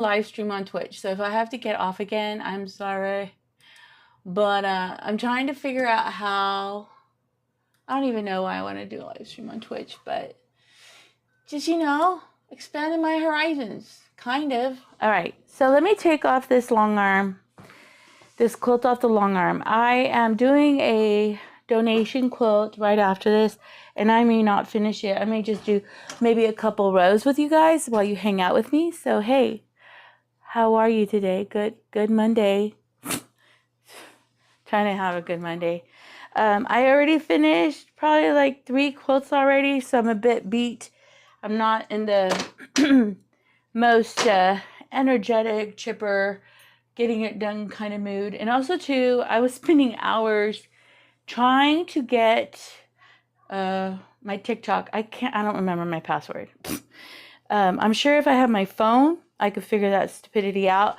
live stream on Twitch. So if I have to get off again, I'm sorry. But I'm trying to figure out how. I don't even know why I want to do a live stream on Twitch, but just, expanding my horizons, kind of. All right, so let me take off this long arm, this quilt off the long arm. I am doing a donation quilt right after this, and I may not finish it. I may just do maybe a couple rows with you guys while you hang out with me. So, hey, how are you today? Good Monday. Trying to have a good Monday. I already finished probably like 3 quilts already, so I'm a bit beat. I'm not in the most energetic, chipper, getting it done kind of mood. And also, too, I was spending hours trying to get my TikTok. I don't remember my password. I'm sure if I have my phone, I could figure that stupidity out.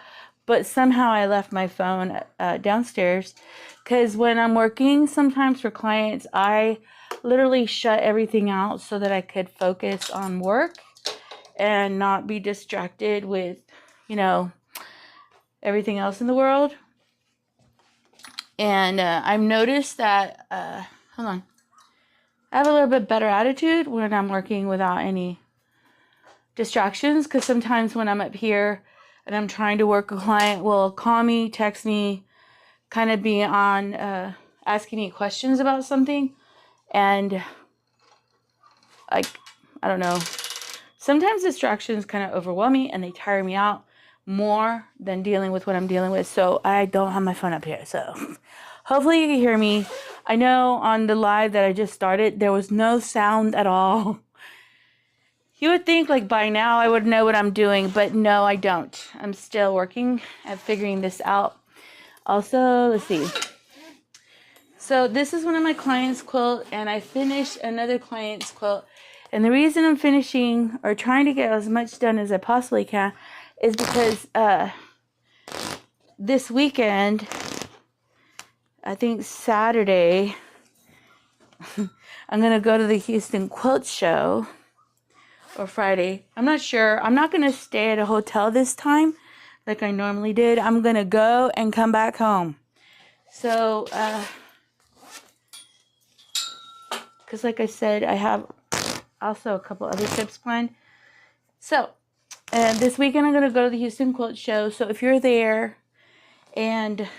But somehow I left my phone downstairs, because when I'm working sometimes for clients, I literally shut everything out so that I could focus on work and not be distracted with, everything else in the world. And I've noticed that, hold on, I have a little bit better attitude when I'm working without any distractions, because sometimes when I'm up here and I'm trying to work, a client will call me, text me, kind of be on asking me questions about something, and I don't know, sometimes distractions kind of overwhelm me and they tire me out more than dealing with what I'm dealing with. So I don't have my phone up here, so hopefully you can hear me. I know on the live that I just started, there was no sound at all. You would think like by now I would know what I'm doing, but no, I don't. I'm still working at figuring this out. Also, let's see. So this is one of my clients' quilt, and I finished another client's quilt. And the reason I'm finishing or trying to get as much done as I possibly can is because this weekend, I think Saturday, I'm going to go to the Houston Quilt Show. Or Friday. I'm not sure. I'm not going to stay at a hotel this time like I normally did. I'm going to go and come back home. So, because like I said, I have also a couple other trips planned. So, this weekend I'm going to go to the Houston Quilt Show. So if you're there and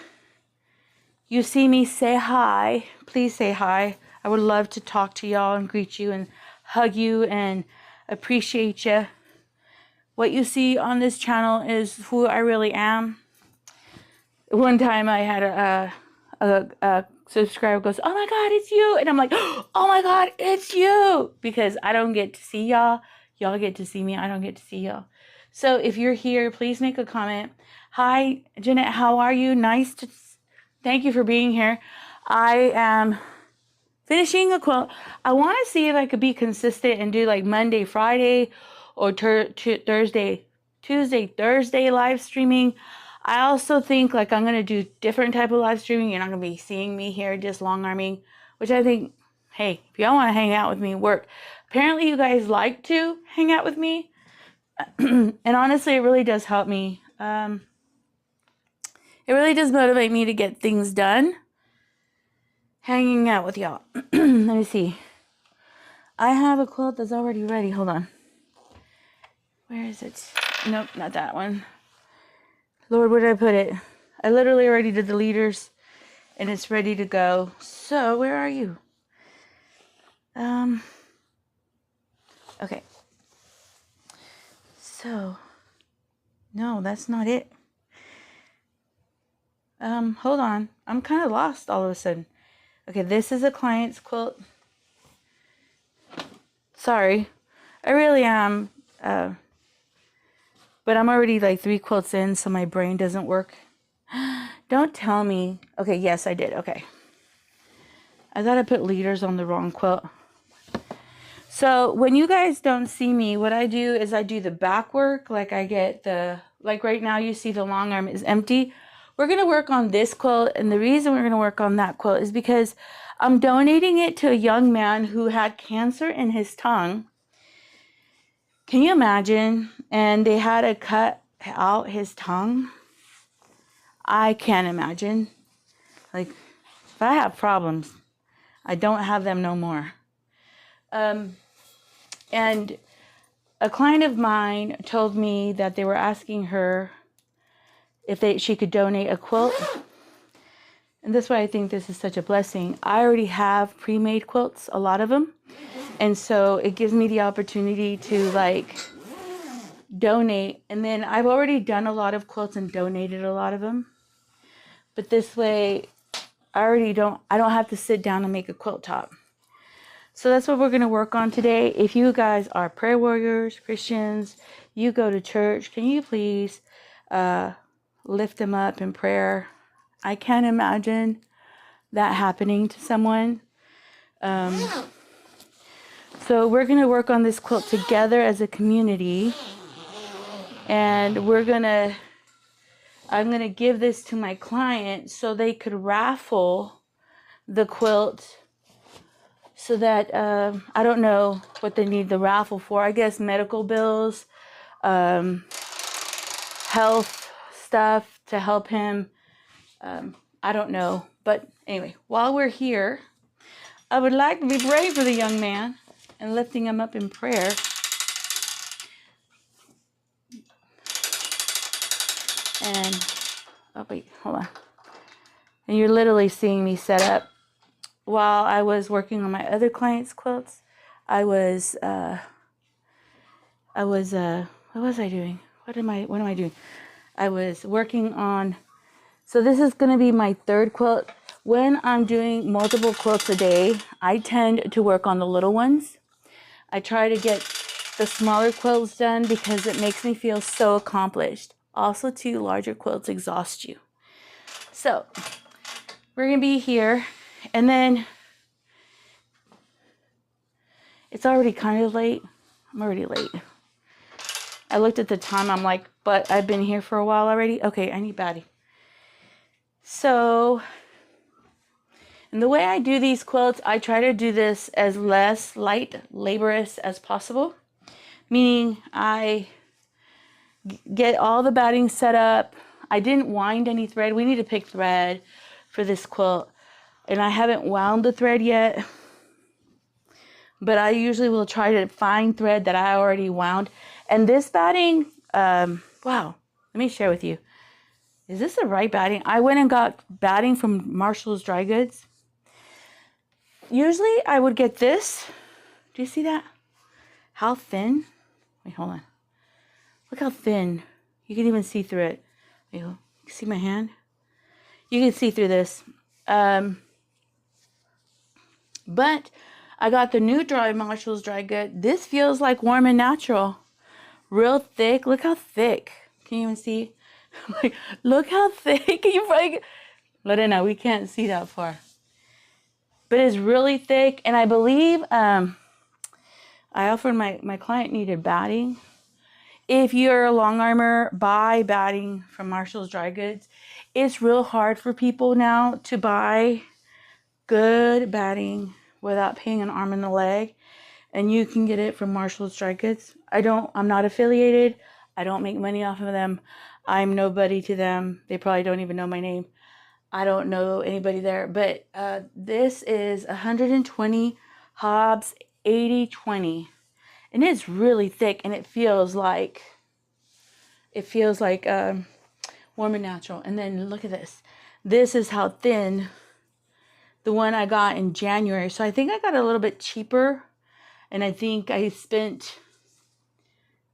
you see me, say hi. Please say hi. I would love to talk to y'all and greet you and hug you and appreciate you. What you see on this channel is who I really am. One time I had a subscriber goes, "Oh my God, it's you!" And I'm like, "Oh my God, it's you!" Because I don't get to see y'all. Y'all get to see me. I don't get to see y'all. So if you're here, please make a comment. Hi, Jeanette. How are you? Thank you for being here. I am finishing a quilt. I want to see if I could be consistent and do like Monday, Friday, or Thursday, Tuesday, Thursday live streaming. I also think like I'm going to do different type of live streaming. You're not going to be seeing me here just long arming, which I think, hey, if y'all want to hang out with me, work. Apparently you guys like to hang out with me. And honestly, it really does help me. It really does motivate me to get things done. Hanging out with y'all. Let me see. I have a quilt that's already ready. Hold on. Where is it? Nope, not that one. Lord, where did I put it? I literally already did the leaders and it's ready to go. So, where are you? Okay. So, no, that's not it. Hold on. I'm kind of lost all of a sudden. Okay, this is a client's quilt. Sorry. I really am. But I'm already like 3 quilts in, so my brain doesn't work. Don't tell me. Okay, yes, I did. Okay. I thought I put leaders on the wrong quilt. So when you guys don't see me, what I do is I do the back work. Like I get like right now you see the long arm is empty. We're going to work on this quilt. And the reason we're going to work on that quilt is because I'm donating it to a young man who had cancer in his tongue. Can you imagine? And they had to cut out his tongue, I can't imagine. Like, if I have problems, I don't have them no more. And a client of mine told me that they were asking her if she could donate a quilt. And that's why I think this is such a blessing. I already have pre-made quilts, a lot of them. And so it gives me the opportunity to like donate. And then I've already done a lot of quilts and donated a lot of them. But this way, I don't have to sit down and make a quilt top. So that's what we're going to work on today. If you guys are prayer warriors, Christians, you go to church, can you please lift them up in prayer? I can't imagine that happening to someone. So we're going to work on this quilt together as a community. And I'm going to give this to my client so they could raffle the quilt, so that I don't know what they need the raffle for. I guess medical bills, health stuff to help him. I don't know. But anyway, while we're here, I would like to be praying for the young man and lifting him up in prayer. And, oh wait, hold on. And you're literally seeing me set up. While I was working on my other clients' quilts, what was I doing? What am I doing? I was working on, so this is going to be my third quilt. When I'm doing multiple quilts a day, I tend to work on the little ones. I try to get the smaller quilts done because it makes me feel so accomplished. Also, too, larger quilts exhaust you. So, we're going to be here. And then, it's already kind of late. I'm already late. I looked at the time. I'm like, but I've been here for a while already. Okay, I need batting. So, and the way I do these quilts, I try to do this as less light, laborious as possible. Meaning, I get all the batting set up. I didn't wind any thread. We need to pick thread for this quilt. And I haven't wound the thread yet. But I usually will try to find thread that I already wound. And this batting, wow, let me share with you. Is this the right batting? I went and got batting from Marshall's Dry Goods. Usually I would get this. Do you see that? How thin? Wait, hold on. Look how thin. You can even see through it. Wait, you see my hand? You can see through this. But I got the new Marshall's Dry Good. This feels like warm and natural. Real thick. Look how thick. Can you even see? Like, look how thick. Can you probably... Lorena, we can't see that far. But it's really thick. And I believe I offered my client needed batting. If you're a long armor, buy batting from Marshall's Dry Goods. It's real hard for people now to buy good batting without paying an arm and a leg. And you can get it from Marshall's Dry Goods. I'm not affiliated. I don't make money off of them. I'm nobody to them. They probably don't even know my name. I don't know anybody there. But this is 120 Hobbs 80/20. And it's really thick. And it feels like warm and natural. And then look at this. This is how thin the one I got in January. So I think I got a little bit cheaper. And I think I spent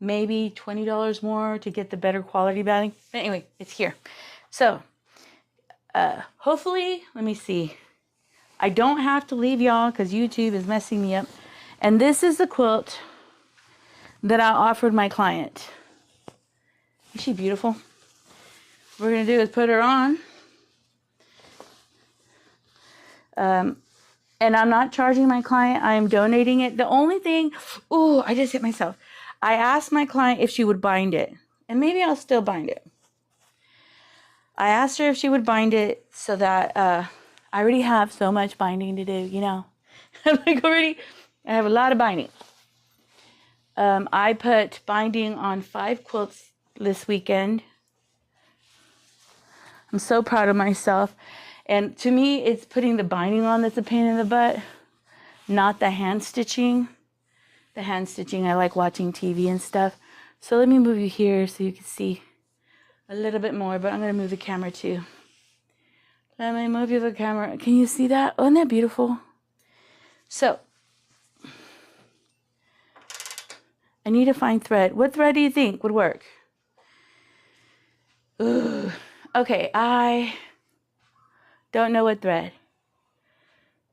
maybe $20 more to get the better quality batting. But anyway, it's here. So hopefully, let me see. I don't have to leave y'all because YouTube is messing me up. And this is the quilt that I offered my client. Is she beautiful? What we're going to do is put her on. And I'm not charging my client. I am donating it. The only thing, I just hit myself. I asked my client if she would bind it. And maybe I'll still bind it. I asked her if she would bind it so that I already have so much binding to do, you know. I have a lot of binding. I put binding on 5 quilts this weekend. I'm so proud of myself. And to me, it's putting the binding on that's a pain in the butt, not the hand stitching. The hand stitching, I like watching TV and stuff. So let me move you here so you can see a little bit more, but I'm going to move the camera too. Let me move you the camera. Can you see that? Oh, isn't that beautiful? So, I need to find thread. What thread do you think would work? Ooh. Okay, I don't know what thread.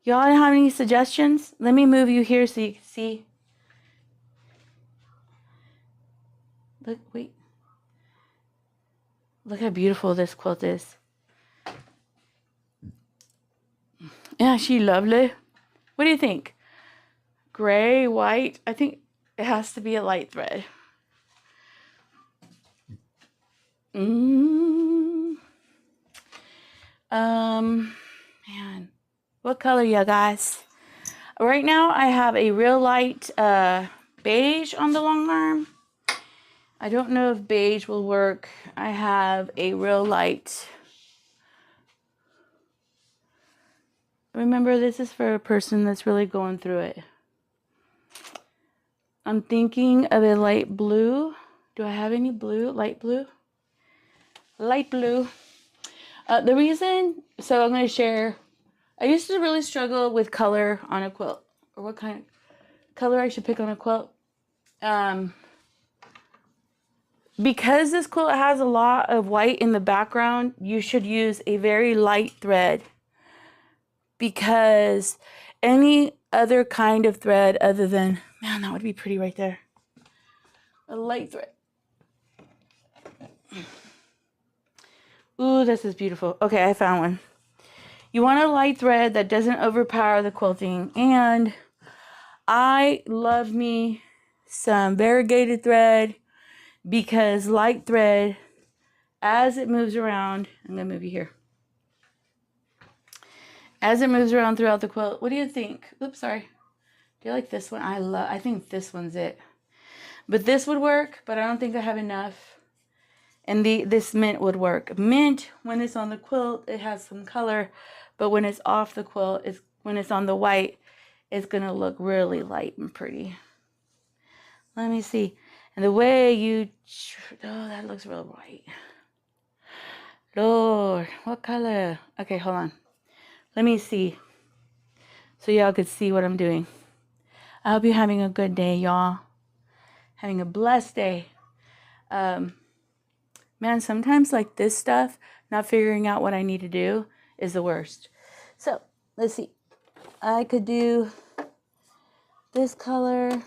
Y'all have any suggestions? Let me move you here so you can see. Look, wait. Look how beautiful this quilt is. Yeah, she lovely. What do you think? Gray, white? I think it has to be a light thread. Man, what color, you guys? Right now, I have a real light beige on the long arm. I don't know if beige will work. I have a real light. Remember, this is for a person that's really going through it. I'm thinking of a light blue. Do I have any blue? Light blue? Light blue. The reason, so I'm going to share, I used to really struggle with color on a quilt, or what kind of color I should pick on a quilt. Because this quilt has a lot of white in the background, you should use a very light thread, because any other kind of thread other than, man, that would be pretty right there. A light thread. Ooh, this is beautiful. Okay, I found one. You want a light thread that doesn't overpower the quilting. And I love me some variegated thread, because light thread, as it moves around, I'm going to move you here. As it moves around throughout the quilt, what do you think? Oops, sorry. Do you like this one? I think this one's it. But this would work, but I don't think I have enough. And this mint would work. Mint, when it's on the quilt, it has some color. But when it's off the quilt, when it's on the white, it's going to look really light and pretty. Let me see. And the way you... Oh, that looks real bright. Lord, what color? Okay, hold on. Let me see. So y'all could see what I'm doing. I hope you're having a good day, y'all. Having a blessed day. Man, sometimes like this stuff, not figuring out what I need to do is the worst. So, let's see. I could do this color.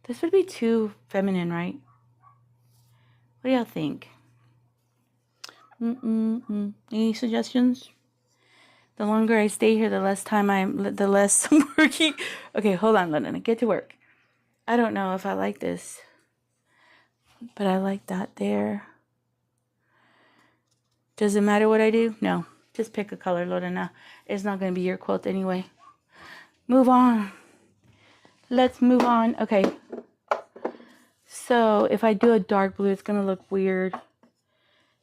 This would be too feminine, right? What do y'all think? Any suggestions? The longer I stay here, the less I'm working. Okay, hold on, Lorena. Get to work. I don't know if I like this, but I like that there. Does it matter what I do? No. Just pick a color, Lorena. It's not going to be your quilt anyway. Move on. Let's move on. Okay. So if I do a dark blue, it's going to look weird.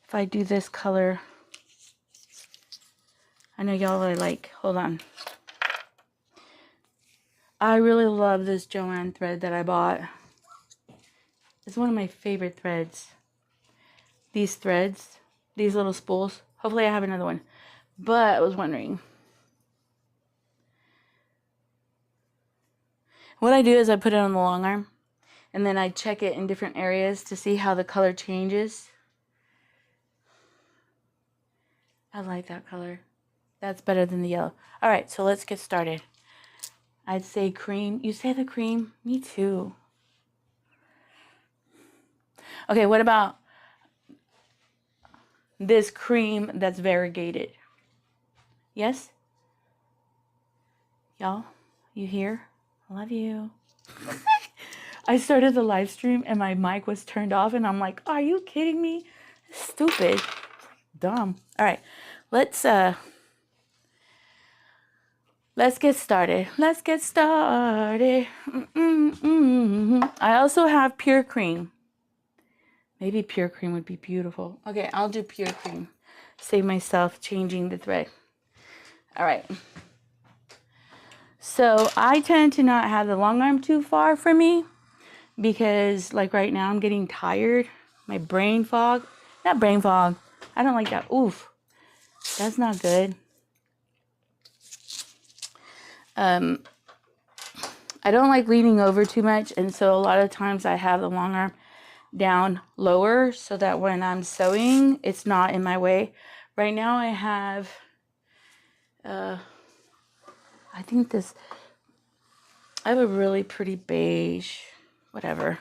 If I do this color, I know y'all really like, hold on. I really love this Joanne thread that I bought. It's one of my favorite threads. These threads, these little spools. Hopefully I have another one. But I was wondering. What I do is I put it on the long arm. And then I check it in different areas to see how the color changes. I like that color. That's better than the yellow. All right, so let's get started. I'd say cream. You say the cream? Me too. Okay, what about this cream that's variegated? Yes? Y'all, you here? I love you. I started the live stream and my mic was turned off and I'm like, are you kidding me? Stupid. Dumb. All right, let's Let's get started. Let's get started. I also have pure cream. Maybe pure cream would be beautiful. Okay, I'll do pure cream. Save myself changing the thread. All right. So I tend to not have the long arm too far from me because like right now I'm getting tired. My brain fog. Not brain fog. I don't like that. Oof. That's not good. I don't like leaning over too much, and so a lot of times I have the long arm down lower so that when I'm sewing, it's not in my way. Right now I have, I think this, I have a really pretty beige, whatever.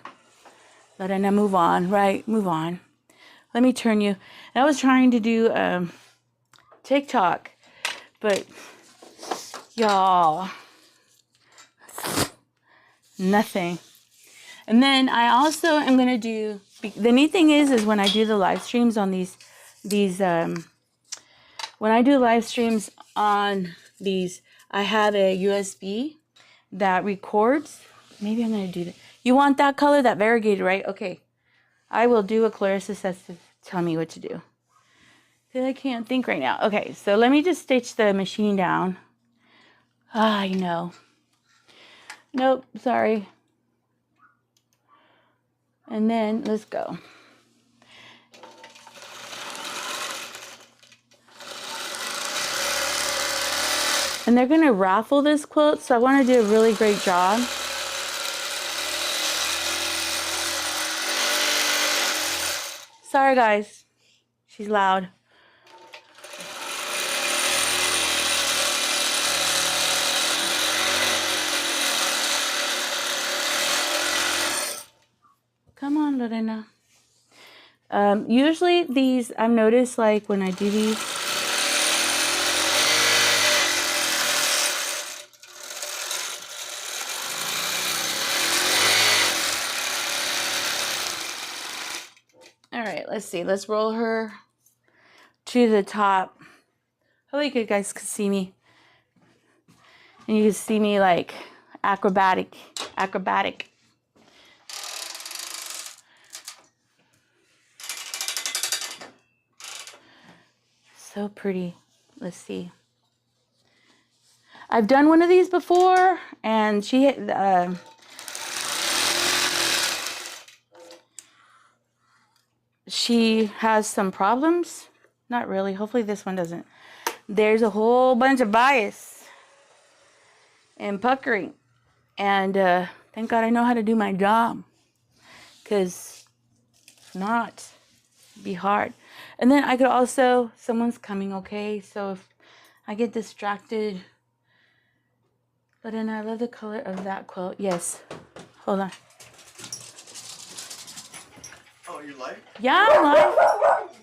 Lorena, move on, right? Move on. Let me turn you. And I was trying to do TikTok, but y'all, nothing. And then I also am going to do, the neat thing is when I do the live streams on when I do live streams on these, I have a USB that records. Maybe I'm going to do that. You want that color, that variegated, right? Okay. I will do what Clarissa says to tell me what to do. I can't think right now. Okay, so let me just stitch the machine down. Ah, I know. Nope, sorry. And then let's go. And they're gonna raffle this quilt, so I wanna do a really great job. Sorry guys, she's loud. Come on, Lorena. Usually these, I've noticed like when I do these, all right, let's see. Let's roll her to the top. Hopefully you guys can see me. And you can see me like acrobatic. So pretty. Let's see. I've done one of these before, and she has some problems. Not really. Hopefully this one doesn't. There's a whole bunch of bias and puckering. And thank God I know how to do my job. Because if not, it'd be hard. And then I could also, someone's coming, okay? So if I get distracted. But then I love the color of that quilt. Yes. Hold on. Oh, you're live? Yeah, I'm live.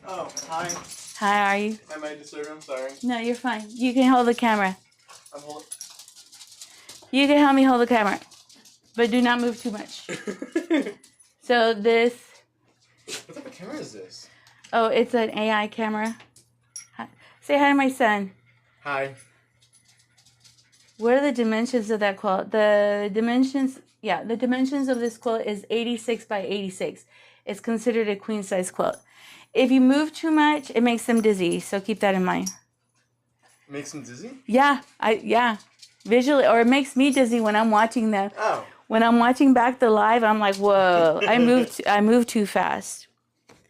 Oh, hi. Hi, are you? I might disturb you, I'm sorry. No, you're fine. You can hold the camera. I'm holding. You can help me hold the camera. But do not move too much. So this... What type of camera is this? Oh, it's an AI camera. Hi. Say hi to my son. Hi. What are the dimensions of that quilt? The dimensions of this quilt is 86 by 86. It's considered a queen size quilt. If you move too much, it makes them dizzy. So keep that in mind. Makes them dizzy? Yeah, visually, or it makes me dizzy when I'm watching them. Oh. When I'm watching back the live, I'm like, whoa, I moved too fast.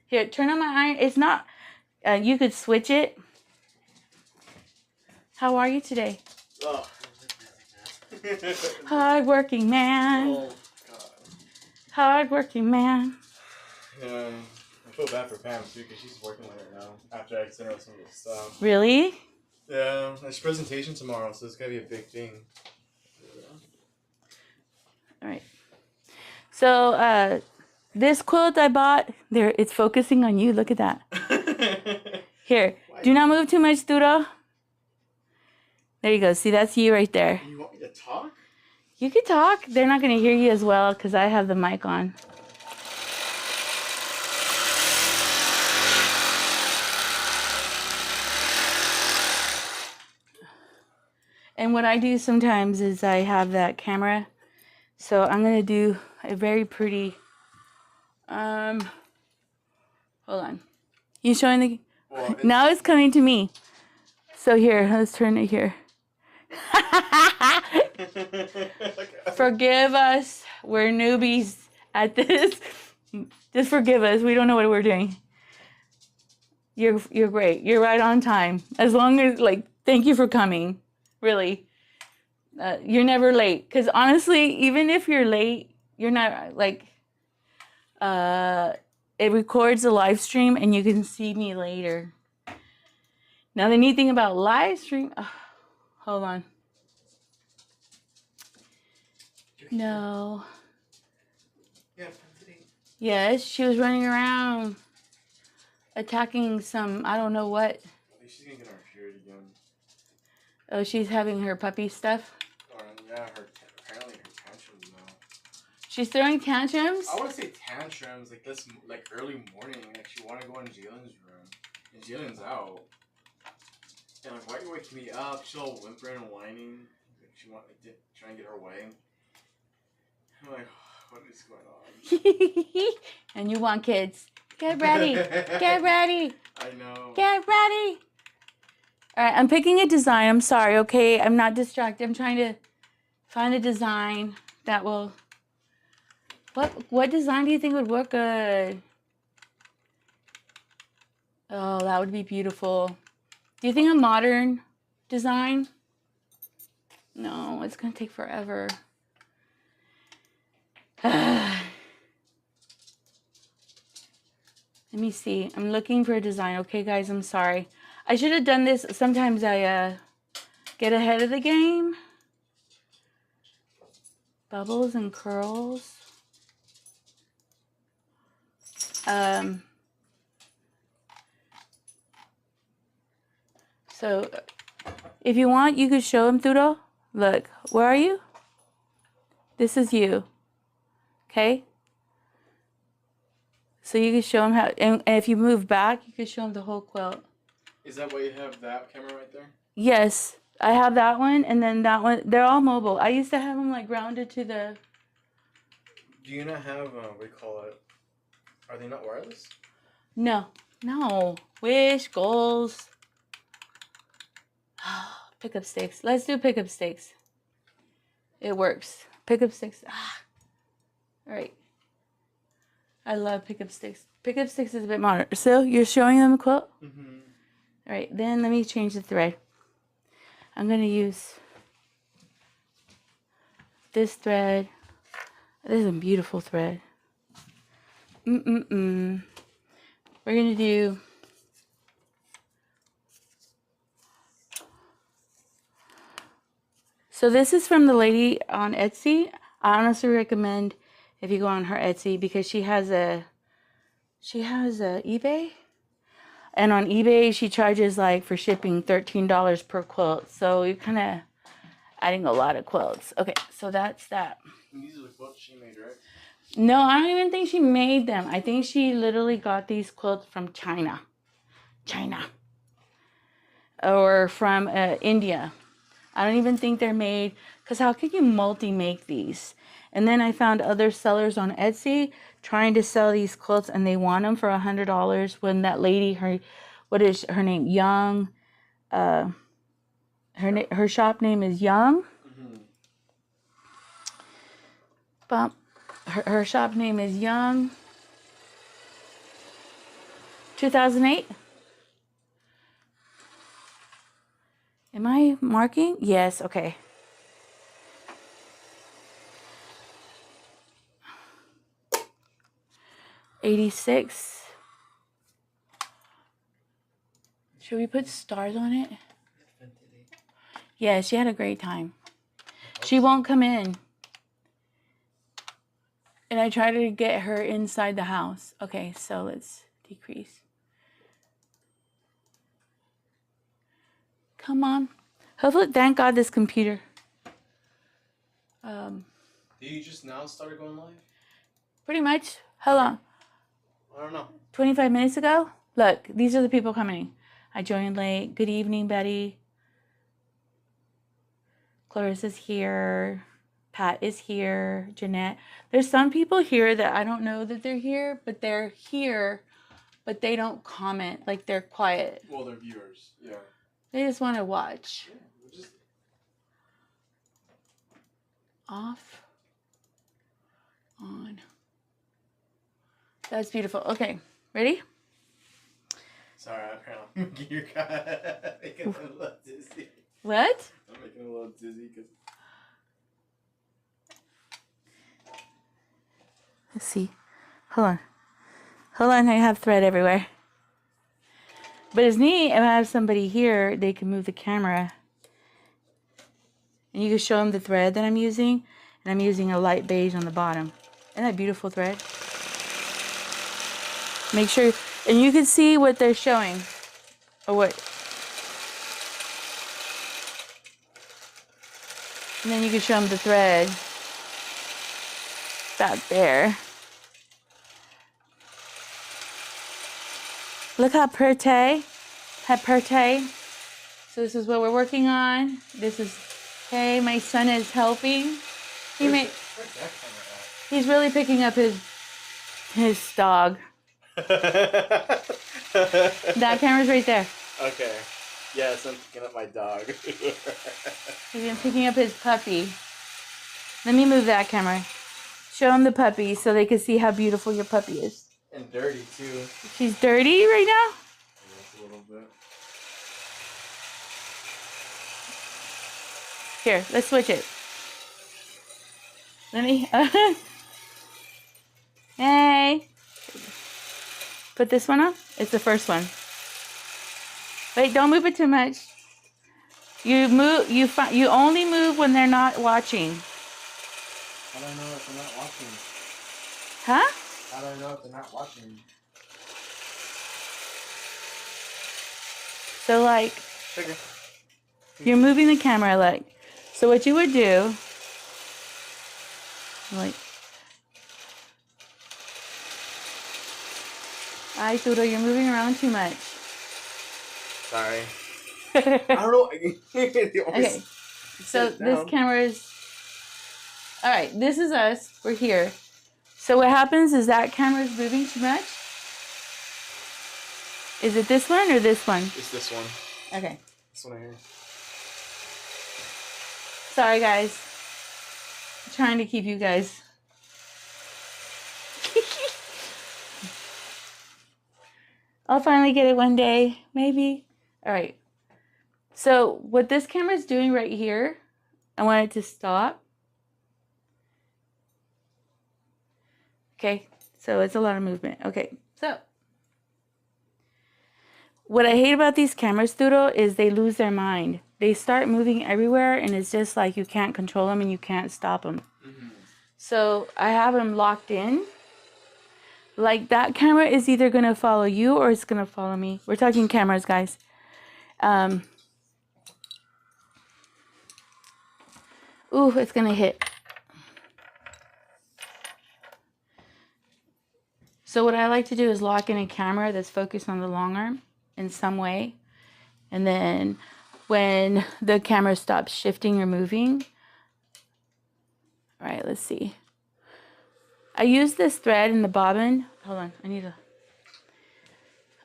Here, turn on my iron. It's not. You could switch it. How are you today? Oh. Hard working man. Oh, God. Hard working man. Yeah, I feel bad for Pam too because she's working late right now after I sent her some of this stuff. Really? Yeah, there's a presentation tomorrow, so it's gotta be a big thing. All right. So this quilt I bought, there, it's focusing on you. Look at that. Here, do not move too much, Duro. There you go. See, that's you right there. You want me to talk? You can talk. They're not going to hear you as well because I have the mic on. And what I do sometimes is I have that camera. So I'm going to do a very pretty, hold on. You showing the, Well, now it's coming to me. So here, let's turn it here. Forgive us. We're newbies at this. Just forgive us. We don't know what we're doing. You're great. You're right on time. As long as, like, thank you for coming. Really. You're never late. Because honestly, even if you're late, you're not, like, it records the live stream and you can see me later. Now, the neat thing about live stream, hold on. No. Yeah, from today. Yes, she was running around attacking some, I don't know what. I think she's gonna get her period again. Oh, she's having her puppy stuff. Or, yeah, apparently her tantrums now. She's throwing tantrums? I want to say tantrums, like this, like early morning. Like she want to go in Jalen's room, and Jalen's out. And like, why are you waking me up? She's all whimpering and whining. Like she trying to get her way. I'm like, what is going on? And you want kids. Get ready. Get ready. I know. Get ready. All right, I'm picking a design. I'm sorry, okay? I'm not distracted. I'm trying to find a design that will... What design do you think would work good? Oh, that would be beautiful. Do you think a modern design? No, it's going to take forever. Let me see. I'm looking for a design. Okay, guys, I'm sorry. I should have done this. Sometimes I get ahead of the game. Bubbles and curls. So, if you want, you could show him, Thudo. Look, where are you? This is you. Okay? So you can show him how, and if you move back, you can show him the whole quilt. Is that why you have that camera right there? Yes, I have that one, and then that one. They're all mobile. I used to have them like grounded to the. Do you not have what do you call it? Are they not wireless? No. Wish goals. Pickup sticks. Let's do pickup sticks. It works. Pickup sticks. All right. I love pickup sticks. Pickup sticks is a bit modern. So you're showing them a quilt? Mm-hmm. All right. Then let me change the thread. I'm going to use this thread. This is a beautiful thread. We're going to do... So this is from the lady on Etsy. I honestly recommend if you go on her Etsy because she has a eBay. And on eBay, she charges like for shipping $13 per quilt. So you're kind of adding a lot of quilts. Okay, so that's that. And these are the quilts she made, right? No, I don't even think she made them. I think she literally got these quilts from China. Or from India. I don't even think they're made, because how could you multi-make these? And then I found other sellers on Etsy trying to sell these quilts, and they want them for $100 when that lady, what is her name? Young. Her shop name is Young. Mm-hmm. Her shop name is Young. 2008. Am I marking? Yes, okay. '86. Should we put stars on it? Yeah, she had a great time. She won't come in. And I try to get her inside the house. Okay, so let's decrease. Come on. Hopefully, thank God this computer. Did you just now started going live? Pretty much. How long? I don't know. 25 minutes ago? Look, these are the people coming. I joined late. Good evening, Betty. Clarissa's here. Pat is here. Jeanette. There's some people here that I don't know that they're here, but they're here, but they don't comment. Like, they're quiet. Well, they're viewers. Yeah. They just want to watch. Yeah, just... Off. On. That's beautiful. Okay. Ready? Sorry, I'm making your guy making a little dizzy. What? I'm making a little dizzy because... Let's see. Hold on. Hold on. I have thread everywhere. But it's neat if I have somebody here, they can move the camera. And you can show them the thread that I'm using. And I'm using a light beige on the bottom. Isn't that beautiful thread? Make sure, and you can see what they're showing. Or what. And then you can show them the thread. Back there. Look how pretty. How pretty. So this is what we're working on. This is, hey, my son is helping. Where's that camera at? He's really picking up his dog. That camera's right there. Okay. Yes, I'm picking up my dog. He's been picking up his puppy. Let me move that camera. Show him the puppy so they can see how beautiful your puppy is. And dirty, too. She's dirty right now? Yes, a little bit. Here, let's switch it. Let me... Hey! Put this one on. It's the first one. Wait, don't move it too much. You move. You only move when they're not watching. How do I know if they're not watching? Huh? How do I know if they're not watching? So like, Okay. you're moving the camera like. So what you would do, like. Ay, Turo, you're moving around too much. Sorry. I don't know. Okay. So this camera is... Alright, this is us. We're here. So what happens is that camera is moving too much. Is it this one or this one? It's this one. Okay. This one right here. Sorry, guys. I'm trying to keep you guys... I'll finally get it one day. Maybe. Alright. So what this camera is doing right here, I want it to stop. Okay. So it's a lot of movement. Okay. So what I hate about these cameras, Turo, is they lose their mind. They start moving everywhere and it's just like you can't control them and you can't stop them. Mm-hmm. So I have them locked in. Like that camera is either going to follow you or it's going to follow me. We're talking cameras, guys. Ooh, it's going to hit. So what I like to do is lock in a camera that's focused on the long arm in some way. And then when the camera stops shifting or moving. All right, let's see. I use this thread in the bobbin. Hold on, I need a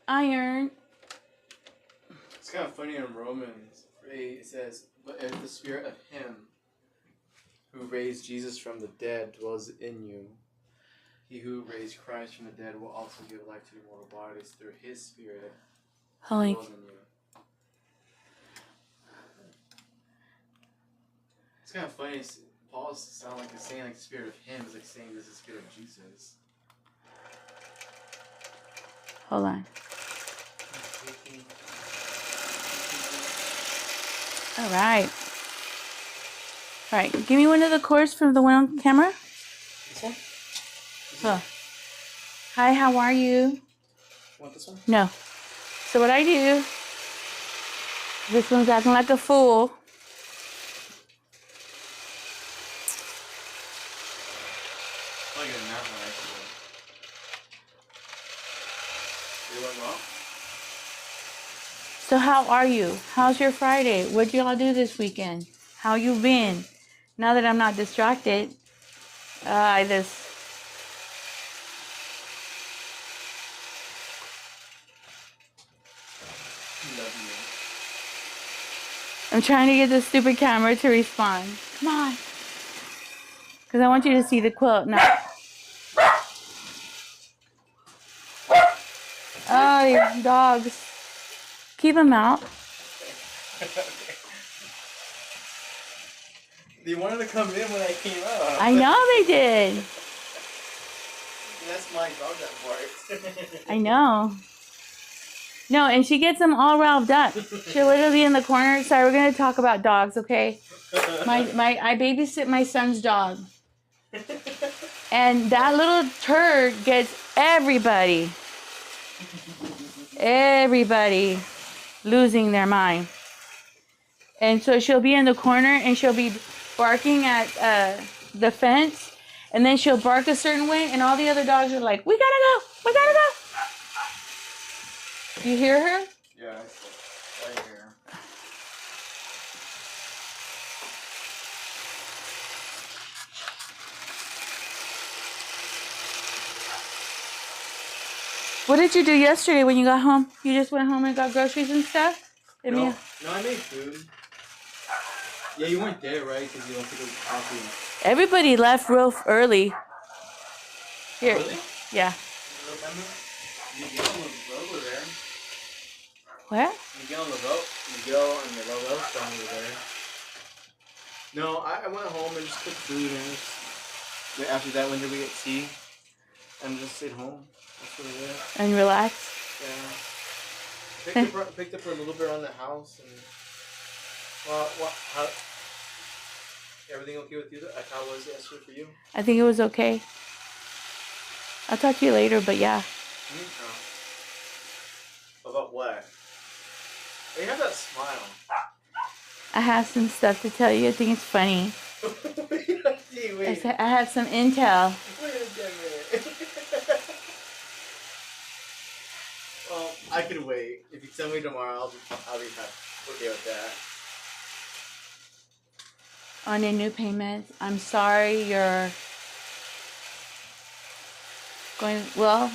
iron. It's kind of funny in Romans 8, it says, "But if the spirit of him who raised Jesus from the dead dwells in you, he who raised Christ from the dead will also give life to your mortal bodies through his spirit who dwells in you." It's kind of funny. Paul sounds like he's saying like the spirit of him is like saying this is the spirit of Jesus. Hold on. All right. All right. Give me one of the cords from the one on camera. This one? Oh. Hi, how are you? Want this one? No. So what I do, this one's acting like a fool. Like a nap one, actually. You look well? So how are you? How's your Friday? What did y'all do this weekend? How you been? Now that I'm not distracted, I just... Love I'm trying to get the stupid camera to respond. Come on. Because I want you to see the quilt. No. Oh, these dogs. Keep them out. you. They wanted to come in when I came up. I know they did. That's my dog that barks. I know. No, and she gets them all riled up. She'll literally in the corner. Sorry, we're going to talk about dogs, okay? I babysit my son's dog. And that little turd gets everybody losing their mind. And so she'll be in the corner and she'll be barking at the fence. And then she'll bark a certain way and all the other dogs are like, we gotta go, we gotta go. You hear her? Yeah, I hear her. What did you do yesterday when you got home? You just went home and got groceries and stuff? No, I made food. Yeah, you weren't there, right? Because you went to go coffee. Everybody left real early. Here. Really? Yeah. Miguel and Lobo were there. Where? Miguel and the Lobo family were there. No, I went home and just cooked food and just, after that went to get tea and just stayed home. That's what I did. And relax. Yeah. Picked up a little bit on the house and how everything okay with you? How was it yesterday for you? I think it was okay. I'll talk to you later, but yeah. Oh. About what? You have that smile. I have some stuff to tell you. I think it's funny. Wait. I have some intel. Wait a minute. Well, I can wait. If you tell me tomorrow, I'll be okay with that. On a new payment, I'm sorry you're going, well,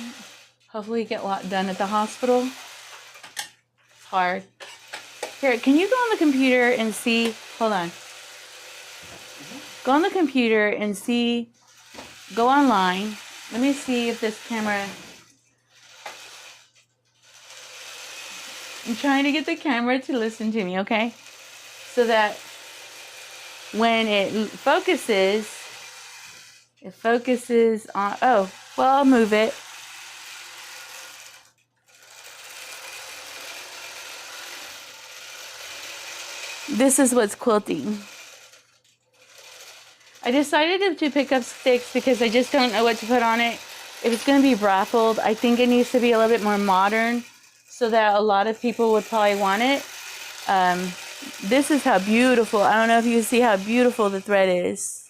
hopefully you get a lot done at the hospital. It's hard. Here, can you go on the computer and see, hold on. Go on the computer and see, go online. Let me see if this camera, I'm trying to get the camera to listen to me, okay? So that when it focuses on, oh, well, I'll move it. This is what's quilting. I decided to pick up sticks because I just don't know what to put on it. If it's going to be raffled, I think it needs to be a little bit more modern so that a lot of people would probably want it. This is how beautiful, I don't know if you see how beautiful the thread is.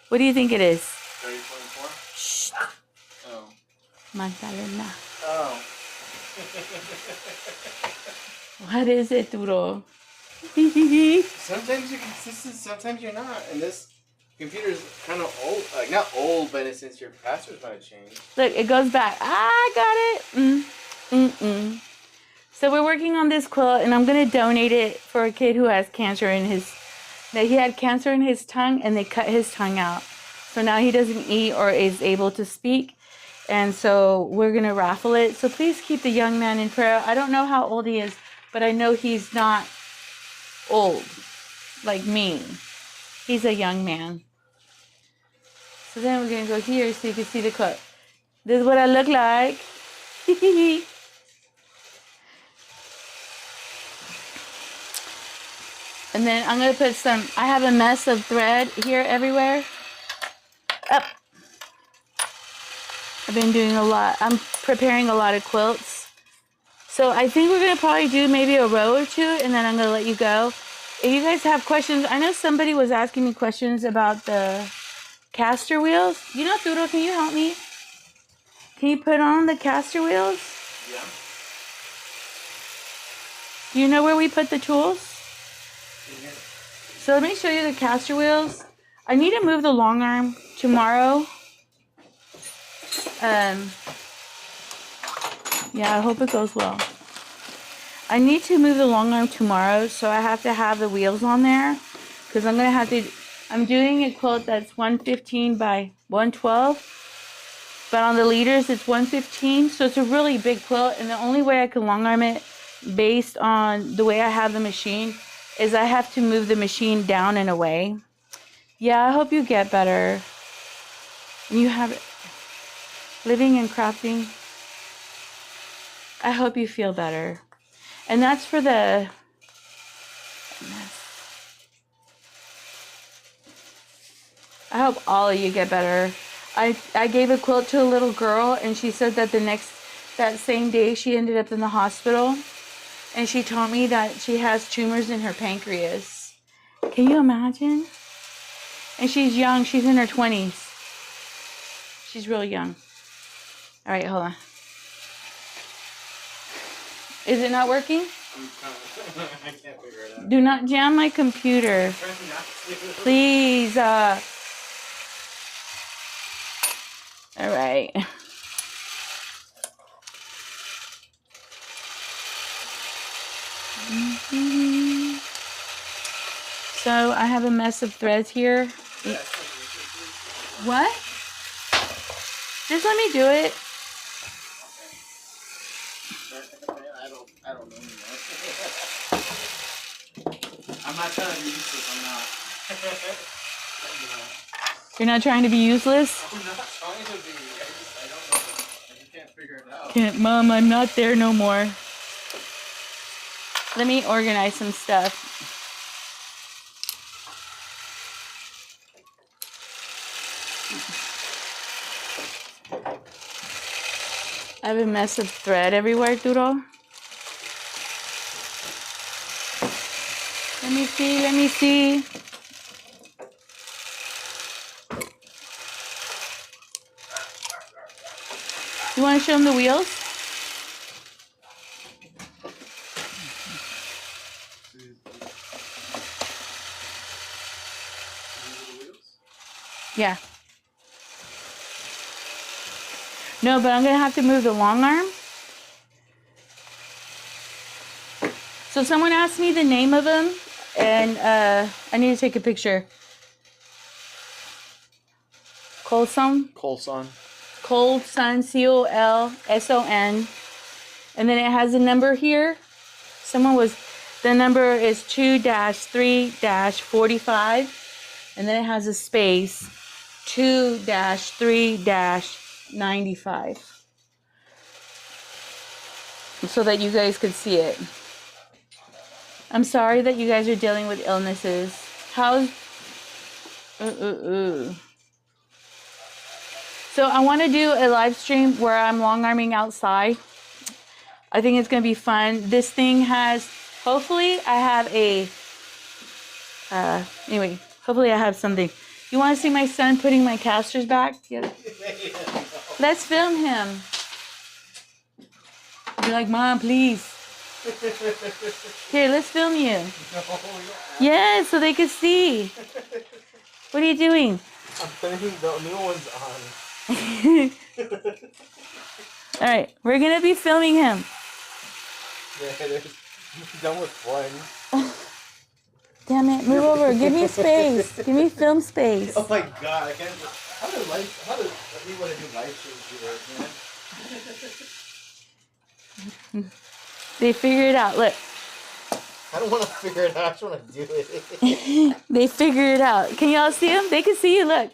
What do you think it is? 3024? Shh. Oh. Magdalena. Oh. What is it, Duro? Sometimes you're consistent, sometimes you're not. And this computer's kind of old. Like, not old, but since your passwords might have changed. Look, it goes back. I got it. So we're working on this quilt, and I'm going to donate it for a kid who has cancer in his... That he had cancer in his tongue, and they cut his tongue out. So now he doesn't eat or is able to speak. And so we're going to raffle it. So please keep the young man in prayer. I don't know how old he is, but I know he's not old like me. He's a young man. So then we're going to go here so you can see the quilt. This is what I look like. And then I'm going to put some, I have a mess of thread here everywhere. Up. I've been doing a lot. I'm preparing a lot of quilts. So I think we're going to probably do maybe a row or two, and then I'm going to let you go. If you guys have questions, I know somebody was asking me questions about the caster wheels. You know, Turo, can you help me? Can you put on the caster wheels? Yeah. Do you know where we put the tools? Yeah. So let me show you the caster wheels. I need to move the long arm tomorrow. Yeah, I hope it goes well. I need to move the long arm tomorrow, so I have to have the wheels on there. Because I'm going to have to... I'm doing a quilt that's 115 by 112. But on the leaders, it's 115. So it's a really big quilt. And the only way I can long arm it, based on the way I have the machine, is I have to move the machine down and away. Yeah, I hope you get better. You have it. Living and crafting. I hope you feel better. And that's for the... I hope all of you get better. I gave a quilt to a little girl, and she said that that same day she ended up in the hospital. And she told me that she has tumors in her pancreas. Can you imagine? And she's young. She's in her 20s. She's real young. All right, hold on. Is it not working? I can't figure it out. Do not jam my computer. Please. All right. So I have a mess of threads here. What? Just let me do it. I don't know anymore. I'm not trying to be useless. I'm not. You're not trying to be useless? I'm not trying to be. I don't know. I just can't figure it out. Can't, Mom, I'm not there no more. Let me organize some stuff. I have a mess of thread everywhere, Doodle. Let me see, let me see. You want to show them the wheels? Yeah. No, but I'm going to have to move the long arm. So someone asked me the name of them, and I need to take a picture. Colson? Colson. Colson, C-O-L-S-O-N. And then it has a number here. The number is 2-3-45. And then it has a space, 2-3-95. So that you guys could see it. I'm sorry that you guys are dealing with illnesses. How's... So I want to do a live stream where I'm long arming outside. I think it's going to be fun. This thing has... Hopefully I have a... anyway, hopefully I have something. You want to see my son putting my casters back? Yeah. Let's film him. Be like, Mom, please. Here, let's film you. Yeah, so they can see. What are you doing? I'm putting the new ones on. All right, we're going to be filming him. Yeah, done with fun. Damn it, move over. Give me space. Give me film space. Oh my god, I can't. How do you want to do live shows, man? They figure it out. Look. I don't want to figure it out. I just want to do it. They figure it out. Can y'all see them? They can see you. Look.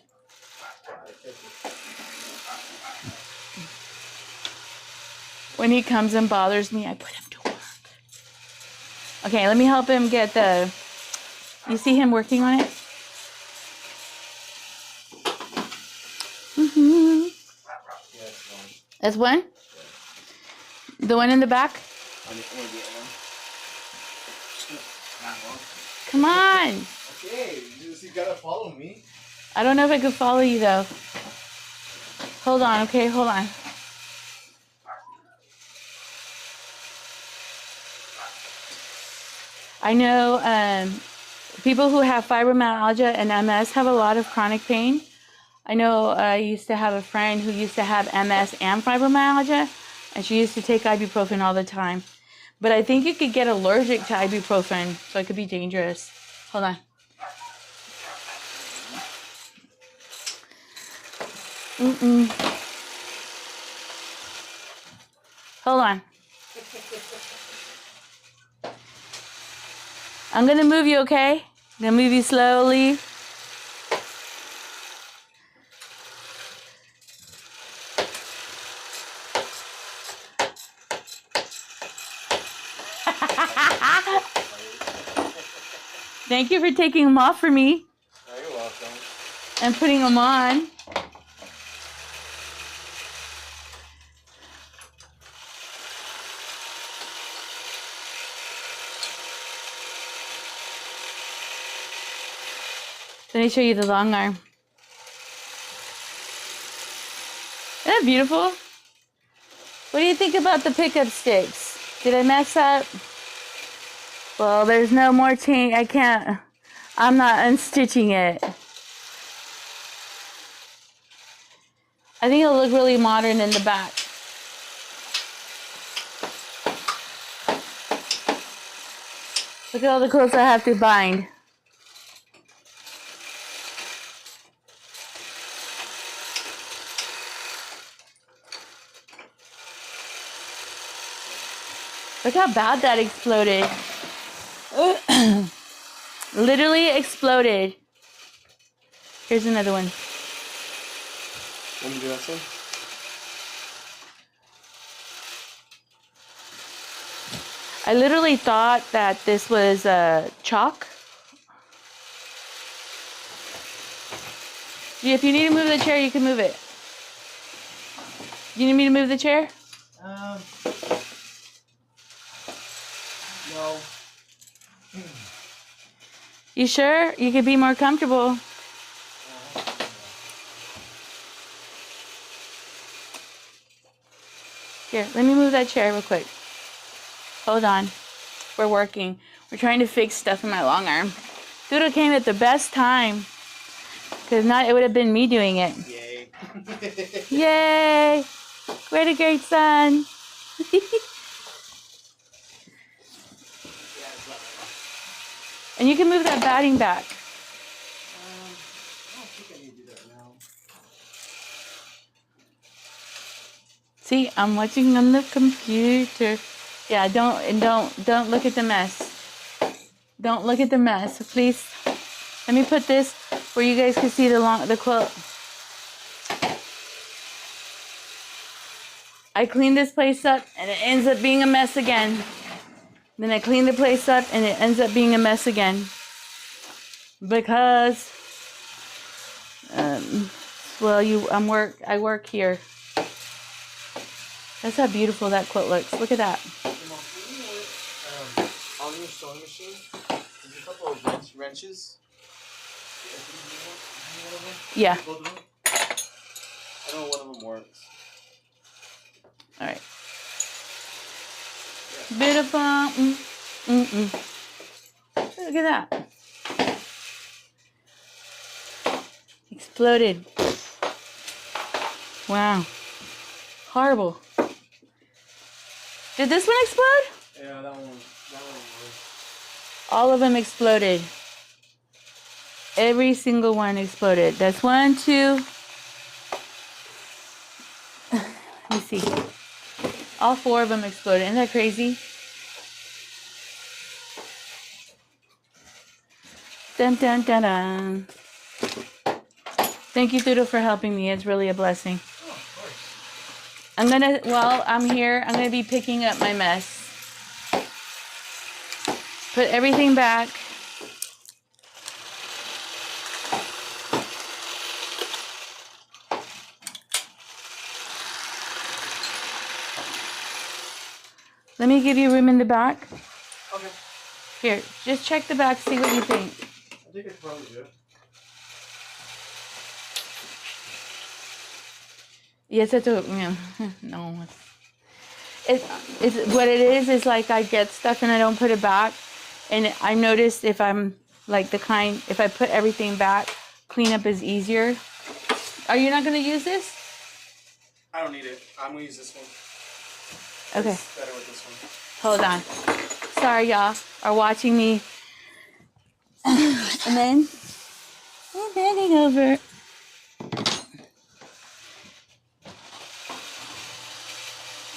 When he comes and bothers me, I put him to work. Okay, let me help him get the... You see him working on it? Mm-hmm. Yeah, That's one? The one in the back? Come on. Okay, you gotta follow me. I don't know if I could follow you though. Hold on, okay, hold on. I know people who have fibromyalgia and MS have a lot of chronic pain. I know I used to have a friend who used to have MS and fibromyalgia, and she used to take ibuprofen all the time. But I think you could get allergic to ibuprofen, so it could be dangerous. Hold on. Hold on. I'm gonna move you, okay? I'm gonna move you slowly. Thank you for taking them off for me. Oh, you're welcome. And putting them on. Let me show you the long arm. Isn't that beautiful? What do you think about the pickup sticks? Did I mess up? Well, there's no more chain. I can't. I'm not unstitching it. I think it'll look really modern in the back. Look at all the clothes I have to bind. Look how bad that exploded. Literally exploded. Here's another one. Want me to do that same? I literally thought that this was chalk. If you need to move the chair, you can move it. You need me to move the chair? No. You sure? You could be more comfortable. Here, let me move that chair real quick. Hold on. We're working. We're trying to fix stuff in my long arm. Doodle came at the best time. Because not, it would have been me doing it. Yay. Yay! What a great son. And you can move that batting back. I don't think I need to do that now. See, I'm watching on the computer. Yeah, don't look at the mess. Don't look at the mess, please. Let me put this where you guys can see the quilt. I clean this place up and it ends up being a mess again. Then I clean the place up and it ends up being a mess again. Because, well, I work here. That's how beautiful that quilt looks. Look at that. On your sewing machine, there's a couple of wrenches. Yeah. Both of them? I know one of them works. All right. Beautiful. Look at that. Exploded. Wow. Horrible. Did this one explode? Yeah, that one was. All of them exploded. Every single one exploded. That's 1, 2. Let me see. All 4 of them exploded. Isn't that crazy? Dun dun dun dun. Thank you, Thudo, for helping me. It's really a blessing. Oh, of I'm course. while I'm here, I'm gonna be picking up my mess. Put everything back. Let me give you room in the back. Okay. Here, just check the back, see what you think. I think it's probably good. Yes, it's a, yeah, no. It's what it is like I get stuff and I don't put it back. And I noticed if I'm like the kind, if I put everything back, cleanup is easier. Are you not going to use this? I don't need it. I'm going to use this one. Okay. It's better with this one. Hold on. Sorry, y'all are watching me. And then I'm bending over.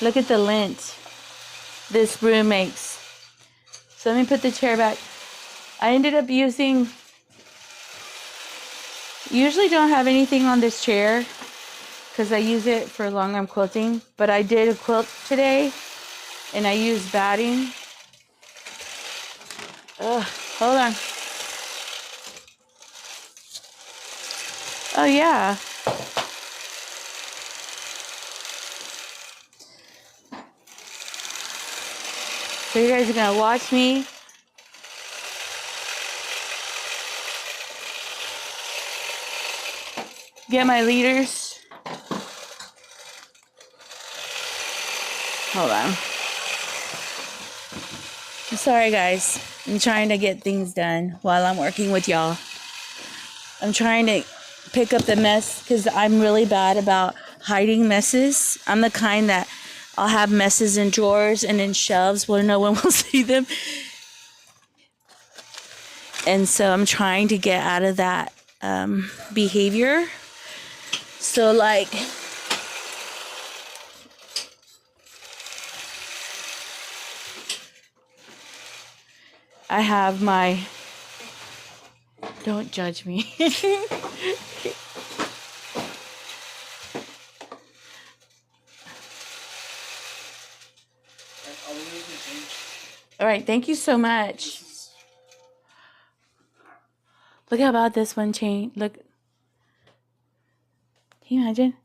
Look at the lint this room makes. So let me put the chair back. I ended up using, usually don't have anything on this chair because I use it for long arm quilting, but I did a quilt today and I used batting. Ugh, hold on. Oh yeah. So you guys are gonna watch me get my leaders. Hold on. I'm sorry guys. I'm trying to get things done while I'm working with y'all. I'm trying to pick up the mess because I'm really bad about hiding messes. I'm the kind that I'll have messes in drawers and in shelves where no one will see them. And so I'm trying to get out of that behavior. So like, I have my, don't judge me. All right, thank you so much. Look how about this one chain. Look. Can you imagine?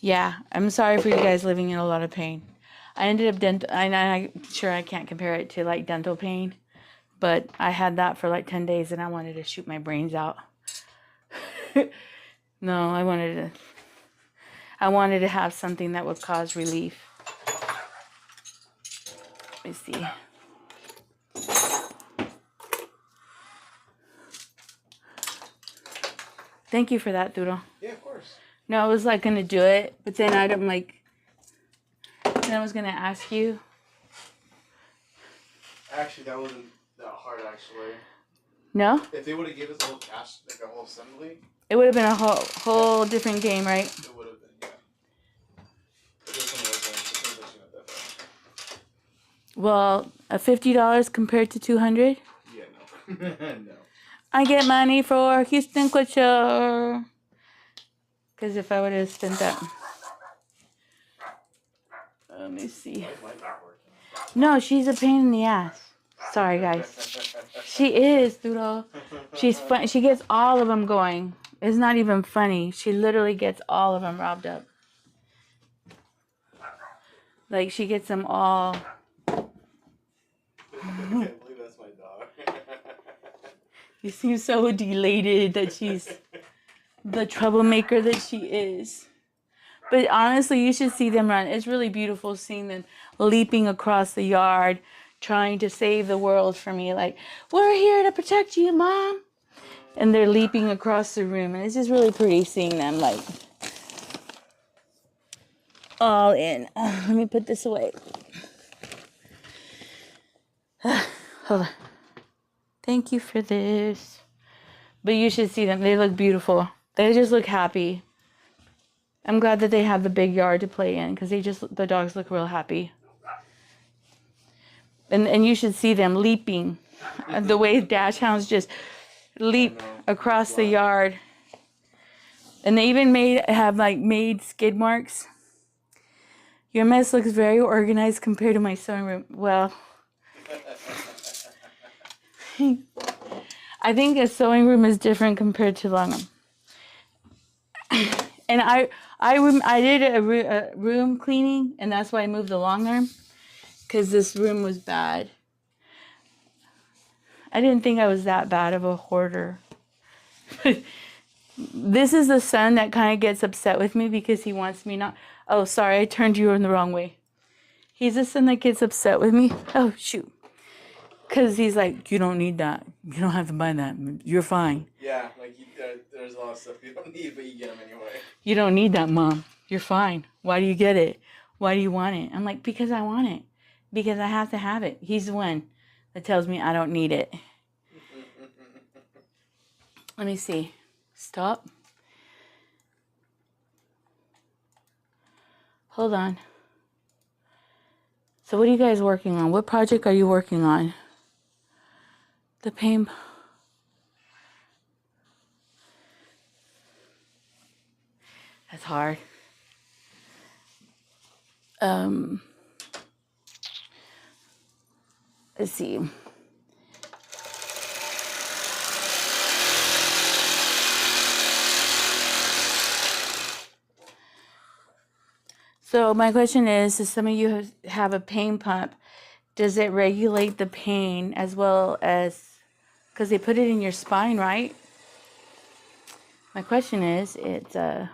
Yeah, I'm sorry for you guys living in a lot of pain. I ended up I'm sure I can't compare it to like dental pain, but I had that for like 10 days and I wanted to shoot my brains out. No, I wanted to have something that would cause relief. Let me see. Thank you for that, Doodle. Yeah, of course. No, I was like gonna do it, but then I was gonna ask you. Actually, that wasn't that hard, actually. No? If they would have given us a whole cast, like a whole assembly, It would have been a whole different game, right? it would have been, yeah. But this one wasn't that bad. Well, $50 compared to $200. Yeah, no. No. I get money for Houston Quilt Show. Because if I would have spent that. Let me see. No, she's a pain in the ass. Sorry, guys. She is, Doodle. She's fun. She gets all of them going. It's not even funny. She literally gets all of them robbed up. Like, she gets them all. I can't believe that's my dog. You seem so elated that she's the troublemaker that she is. But honestly, you should see them run. It's really beautiful seeing them leaping across the yard, trying to save the world for me. Like, we're here to protect you, Mom. And they're leaping across the room. And it's just really pretty seeing them, like, all in. Let me put this away. Hold on. Thank you for this. But you should see them. They look beautiful. They just look happy. I'm glad that they have the big yard to play in because the dogs look real happy. And you should see them leaping. The way dash hounds just leap across the yard. And they even made skid marks. Your mess looks very organized compared to my sewing room. Well, I think a sewing room is different compared to long arm. And I did a room cleaning, and that's why I moved the long arm, because this room was bad. I didn't think I was that bad of a hoarder. This is the son that kind of gets upset with me because he wants me not. Oh, sorry, I turned you in the wrong way. He's the son that gets upset with me. Oh, shoot. Because he's like, you don't need that. You don't have to buy that. You're fine. Yeah, like there's a lot of stuff you don't need, but you get them anyway. You don't need that, Mom. You're fine. Why do you get it? Why do you want it? I'm like, because I want it. Because I have to have it. He's the one that tells me I don't need it. Let me see. Stop. Hold on. So what are you guys working on? What project are you working on? The pain. That's hard. Let's see. So my question is some of you have a pain pump. Does it regulate the pain as well as, because they put it in your spine, right? My question is, okay,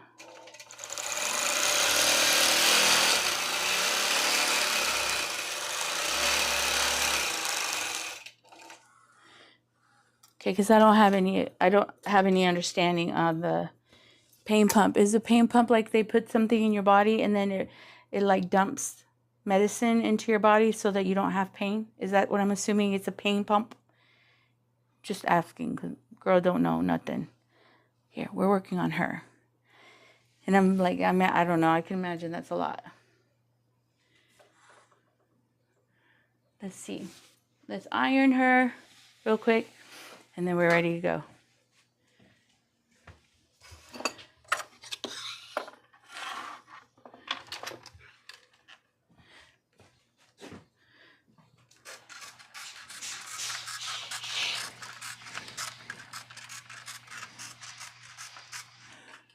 because I don't have any understanding on the pain pump. Is a pain pump like they put something in your body and then it like dumps medicine into your body so that you don't have pain? Is that what I'm assuming? It's a pain pump? Just asking, 'cause girl don't know nothing. Here, we're working on her. And I'm like, I don't know. I can imagine that's a lot. Let's see. Let's iron her real quick. And then we're ready to go.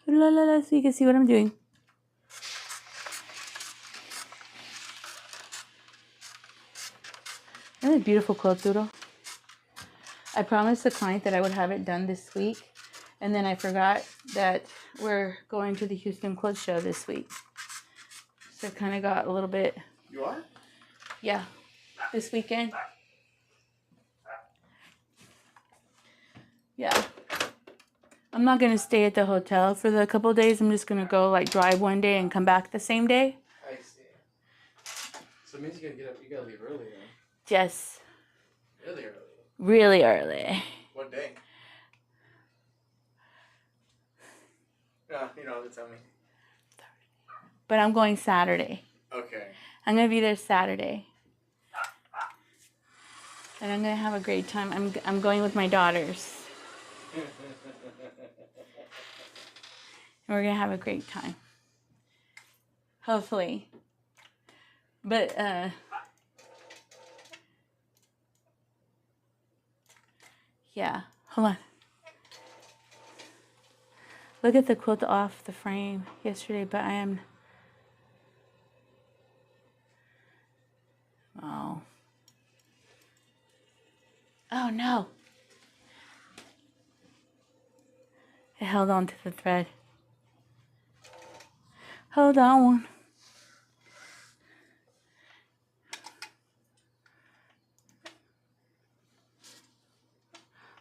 La la la, so you can see what I'm doing. Isn't it a beautiful quilt doodle? I promised the client that I would have it done this week. And then I forgot that we're going to the Houston Quilt Show this week. So I kind of got a little bit... You are? Yeah. This weekend. Yeah. I'm not going to stay at the hotel for the couple of days. I'm just going to go like drive one day and come back the same day. I see. So it means you gotta get up. You gotta leave early then. Yes. Really early. Really early. What day? No, you don't have to tell me. But I'm going Saturday. Okay. I'm going to be there Saturday. And I'm going to have a great time. I'm going with my daughters. And we're going to have a great time. Hopefully. But, yeah. Hold on. Look at the quilt off the frame yesterday, but I am... Oh. Oh, no. It held on to the thread. Hold on.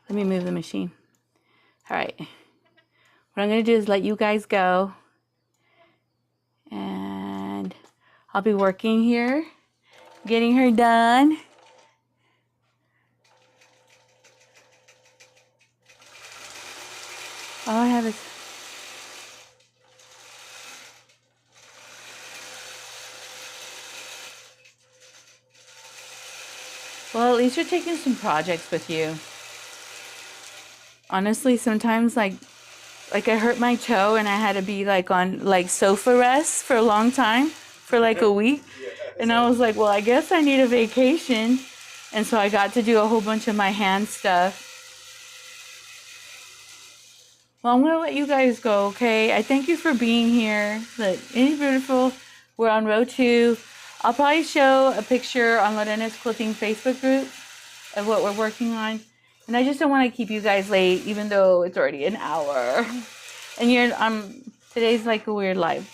Let me move the machine. All right. What I'm going to do is let you guys go. And I'll be working here, getting her done. All I have is... Well, at least you're taking some projects with you. Honestly, sometimes like I hurt my toe and I had to be like on like sofa rest for a long time, for like a week. Yeah, And I was like, well, I guess I need a vacation. And so I got to do a whole bunch of my hand stuff. Well, I'm going to let you guys go, okay? I thank you for being here. Look, it's beautiful. We're on row 2. I'll probably show a picture on Lorena's Quilting Facebook group of what we're working on. And I just don't want to keep you guys late, even though it's already an hour. And today's like a weird life.